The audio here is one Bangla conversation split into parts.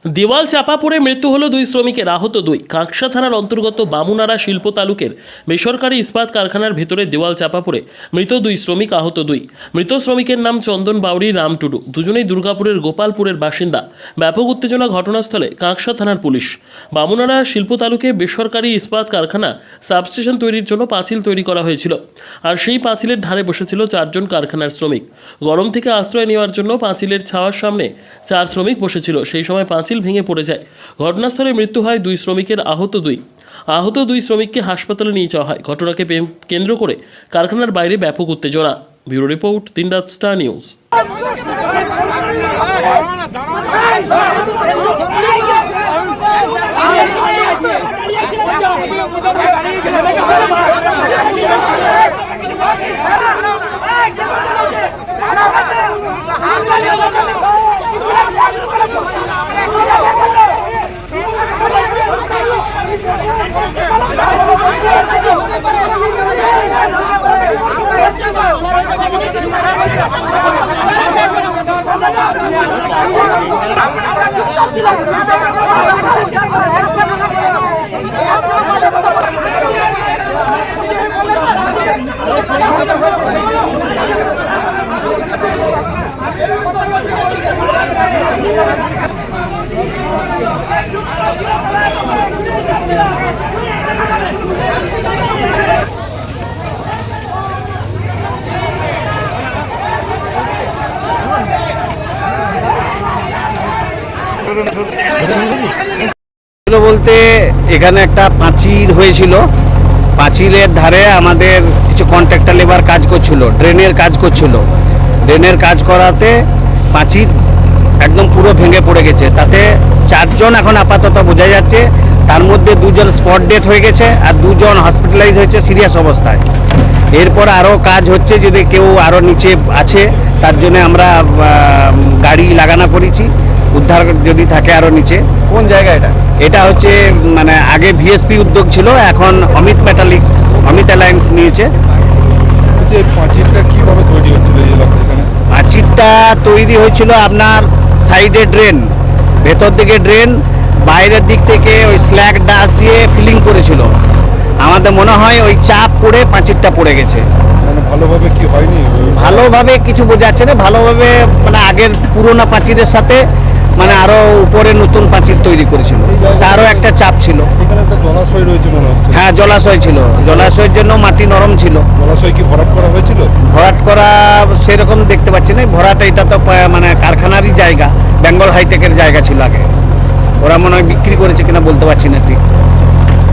দেওয়াল চাপা পড়ে মৃত্যু হলো দুই শ্রমিকের, আহত দুই। কাঁকসা থানার অন্তর্গত বামুনারা শিল্প তালুকের বেসরকারি ইস্পাত কারখানার ভেতরে দেওয়াল চাপা পড়ে মৃত দুই শ্রমিক, আহত দুই। মৃত শ্রমিকের নাম চন্দন বাউরি, রাম টুডু। দুজনেই দুর্গাপুরের গোপালপুরের বাসিন্দা। ব্যাপক উত্তেজনা ঘটনাস্থলে কাঁকসা থানার পুলিশ। বামুনারা শিল্প তালুকে বেসরকারি ইস্পাত কারখানা সাবস্টেশন তৈরির জন্য পাঁচিল তৈরি করা হয়েছিল, আর সেই পাঁচিলের ধারে বসেছিল 4 জন কারখানার শ্রমিক। গরম থেকে আশ্রয় নেওয়ার জন্য পাঁচিলের ছাওয়ার সামনে 4 শ্রমিক বসেছিল। সেই সময় পাঁচিল ভেঙে পড়ে যায়। ঘটনাস্থলে মৃত্যু হয় দুই শ্রমিকের, আহত দুই শ্রমিককে হাসপাতালে নিয়ে যাওয়া হয়। ঘটনাকে কেন্দ্র করে কারখানার বাইরে ব্যাপক উত্তেজনা। ব্যুরো রিপোর্ট, দিনরাত স্টার নিউজ। বলতে এখানে একটা পাঁচিল হয়েছিল। পাঁচিলের ধারে আমাদের কিছু কন্ট্রাক্টর লেবার কাজ করছিল, ড্রেনের কাজ করছিল। ড্রেনের কাজ করাতে পাঁচিল একদম পুরো ভেঙে পড়ে গেছে। তাতে 4 জন এখন আপাতত বোঝা যাচ্ছে, তার মধ্যে 2 জন স্পট ডেথ হয়ে গেছে আর 2 জন হসপিটালাইজ হয়েছে সিরিয়াস অবস্থায়। এরপর আরও কাজ হচ্ছে, যদি কেউ আরও নিচে আছে তার জন্য আমরা গাড়ি লাগানো করেছি, উদ্ধার যদি থাকে আরও নিচে। কোন জায়গা এটা? এটা হচ্ছে মানে আগে ভিএসপি উদ্যোগ ছিল, এখন অমিত অ্যালায়েন্স নিয়েছে। পাঁচিলটা কিভাবে তৈরি হচ্ছিল? পাঁচিলটা তৈরি হয়েছিল আপনার সাইডে ড্রেন, ভেতর দিকে ড্রেন, বাইরের দিক থেকে ওই স্ল্যাগ ডাস দিয়ে ফিলিং করেছিল। আমাদের মনে হয় ওই চাপ পড়ে পাঁচিলটা পড়ে গেছে। মানে ভালোভাবে কি হয়নি? ভালোভাবে কিছু বোঝা যাচ্ছে না। ভালোভাবে মানে আগের পুরোনো পাঁচিলের সাথে মানে আরো উপরে নতুন পাঁচিল তৈরি করেছিল, তারও একটা চাপ ছিল। এখানে একটা জলাশয় রয়েছে মনে হচ্ছে। হ্যাঁ, জলাশয় ছিল। জলাশয়ের জন্য মাটি নরম ছিল। জলাশয় কি ভরাট করা হয়েছিল? ভরাট করা সেরকম দেখতে পাচ্ছি না। ভরাট এটা তো মানে কারখানারই জায়গা, বেঙ্গল হাইটেকের জায়গা ছিল আগে। ওরা মনে হয় বিক্রি করেছে কিনা বলতে পারছি না ঠিক।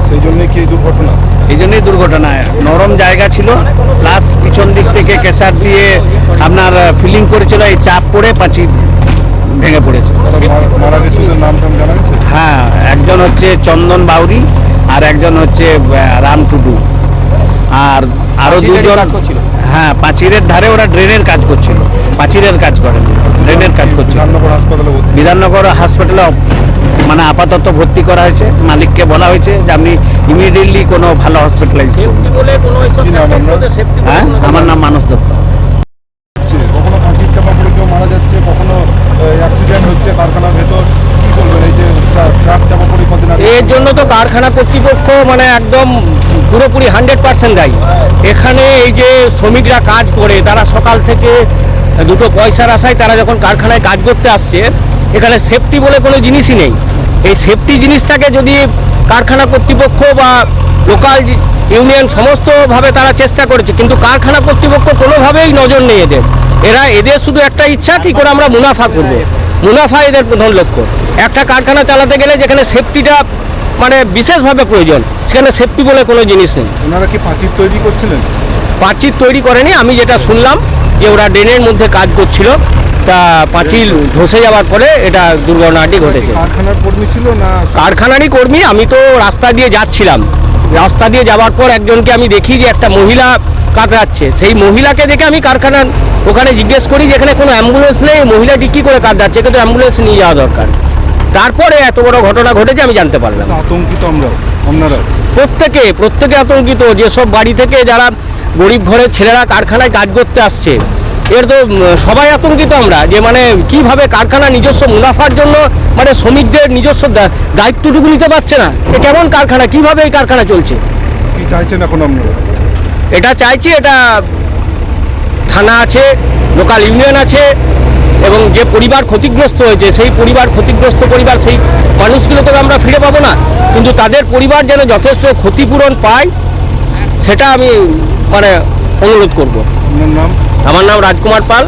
সেই জন্যই কি এই দুর্ঘটনা? এই জন্যই দুর্ঘটনা। নরম জায়গা ছিল, প্লাস পিছন দিক থেকে কেসার দিয়ে আপনার ফিলিং করেছিল, এই চাপ পড়ে পাঁচিল ভেঙে পড়েছে। মারা গেছে নাম জানা গেছে? হ্যাঁ, একজন হচ্ছে চন্দন বাউরি আর একজন হচ্ছে রাম টুডু। আর আরো 2 জন। হ্যাঁ, পাঁচিলের ধারে ওরা ড্রেনের কাজ করছিল। পাঁচিলের কাজ করেন, ড্রেনের কাজ করছিল। বিধাননগর হাসপাতালে মানে আপাতত ভর্তি করা হয়েছে। মালিককে বলা হয়েছে যে আপনি ইমিডিয়েটলি কোনো ভালো হসপিটালাইজ করুন। হ্যাঁ, আমার নাম মানস দত্ত। কখনো পাঁচিল চাপা পড়ে কেউ মারা যাচ্ছে, কখনো অ্যাক্সিডেন্ট হচ্ছে কারখানার ভেতর। কি করবেন এই যে ট্রাক চাপা পড়ে কদিন আগে? এর জন্য তো কারখানা কর্তৃপক্ষ মানে একদম পুরোপুরি 100% দায়ী। এখানে এই যে শ্রমিকরা কাজ করে, তারা সকাল থেকে দুটো পয়সার আশায় তারা যখন কারখানায় কাজ করতে আসছে, এখানে সেফটি বলে কোনো জিনিসই নেই। এই সেফটি জিনিসটাকে যদি কারখানা কর্তৃপক্ষ বা লোকাল ইউনিয়ন সমস্তভাবে তারা চেষ্টা করেছে, কিন্তু কারখানা কর্তৃপক্ষ কোনোভাবেই নজর নেই এদের শুধু একটা ইচ্ছা, কি করে আমরা মুনাফা করব। মুনাফা এদের প্রধান লক্ষ্য। একটা কারখানা চালাতে গেলে যেখানে সেফটিটা মানে বিশেষভাবে প্রয়োজন, সেখানে সেফটি বলে কোনো জিনিস নেই। ওনারা কি পাঁচিল তৈরি করছিলেন? পাঁচিল তৈরি করেনি। আমি যেটা শুনলাম যে ওরা ড্রেনের মধ্যে কাজ করছিল, তা পাঁচিল ধসে যাওয়ার পরে এটা দুর্ঘটনাটি ঘটেছে। কারখানার কর্মী ছিল না? কারখানারই কর্মী। আমি তো রাস্তা দিয়ে যাচ্ছিলাম, রাস্তা দিয়ে যাওয়ার পর একজনকে আমি দেখি যে একটা মহিলা কাতরাচ্ছে। সেই মহিলাকে দেখে আমি কারখানার ওখানে জিজ্ঞেস করি যে এখানে কোনো অ্যাম্বুলেন্স নেই, মহিলাটি কী করে কাতরাচ্ছে, কিন্তু অ্যাম্বুলেন্স নিয়ে যাওয়া দরকার। তারপরে এত বড় ঘটনা ঘটেছে আমি জানতে পারলাম। আতঙ্কিত আপনারা? প্রত্যেকে আতঙ্কিত। যেসব বাড়ি থেকে যারা গরিব ঘরের ছেলেরা কারখানায় কাজ করতে আসছে, এর তো সবাই আতঙ্কিত আমরা যে মানে কিভাবে কারখানা নিজস্ব মুনাফার জন্য মানে শ্রমিকদের নিজস্ব দায়িত্বটুকু নিতে পারছে না। এ কেমন কারখানা, কিভাবে এই কারখানা চলছে? কি চাইছেন এখন আপনারা? এটা চাইছি, এটা থানা আছে, লোকাল ইউনিয়ন আছে, এবং যে পরিবার ক্ষতিগ্রস্ত হয়েছে সেই ক্ষতিগ্রস্ত পরিবার সেই মানুষগুলোকে তো আমরা ফিরে পাবো না, কিন্তু তাদের পরিবার যেন যথেষ্ট ক্ষতিপূরণ পায় সেটা আমি মানে অনুরোধ করব। আপনার নাম? আমার নাম রাজকুমার পাল।